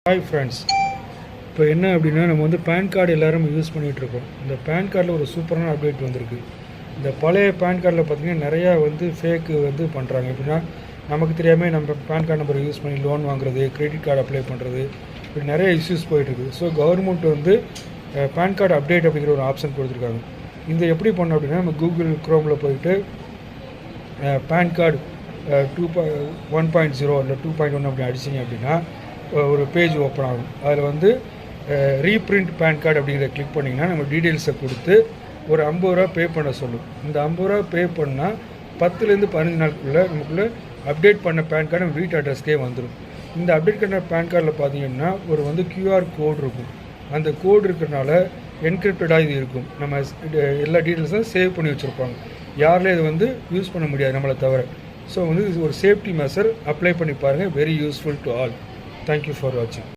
Hi friends, இப்போ என்ன அப்படின்னா நம்ம வந்து பேன் கார்டு எல்லோரும் யூஸ் பண்ணிகிட்ருக்கோம். இந்த பேன் கார்டில் ஒரு சூப்பரான அப்டேட் வந்திருக்கு. இந்த பழைய பேன் கார்டில் பார்த்திங்கன்னா நிறையா வந்து ஃபேக்கு வந்து பண்ணுறாங்க. எப்படின்னா நமக்கு தெரியாமல் நம்ம பேன் கார்டு நம்பரை யூஸ் பண்ணி லோன் வாங்குறது, கிரெடிட் கார்டு அப்ளை பண்ணுறது, இப்படி நிறைய இஷ்யூஸ் போயிட்டுருக்கு. ஸோ கவர்மெண்ட் வந்து பேன் கார்டு அப்டேட் அப்படிங்கிற ஒரு ஆப்ஷன் கொடுத்துருக்காங்க. இந்த எப்படி பண்ணோம் அப்படின்னா நம்ம கூகுள் க்ரோமில் போயிட்டு பேன் கார்டு 1.0 இல்லை 2.1 அப்படி அடிச்சிங்க அப்படின்னா ஒரு பேஜ் ஓப்பன் ஆகும். அதில் வந்து ரீப்ரிண்ட் பேன் கார்டு அப்படிங்கிறத கிளிக் பண்ணிங்கன்னா நம்ம டீட்டெயில்ஸை கொடுத்து ஒரு 50 ரூபா பே பண்ண சொல்லும். இந்த 50 ரூபா பே பண்ணால் 10லேருந்து 15 நாளுக்குள்ளே நமக்குள்ளே அப்டேட் பண்ண பேன் கார்டு நம்ம வீட்டு அட்ரஸ்க்கே வந்துடும். இந்த அப்டேட் பண்ண பேன் கார்டில் பார்த்தீங்கன்னா ஒரு வந்து QR கோடு இருக்கும். அந்த கோடு இருக்கிறனால என்கிரிப்டடாக இது இருக்கும். நம்ம எல்லா டீட்டெயில்ஸும் சேவ் பண்ணி வச்சுருப்பாங்க. யாரிலே இது வந்து யூஸ் பண்ண முடியாது நம்மளை தவிர. ஸோ வந்து இது ஒரு சேஃப்டி மெஷர். அப்ளை பண்ணி பாருங்கள். Very useful to all. Thank you for watching.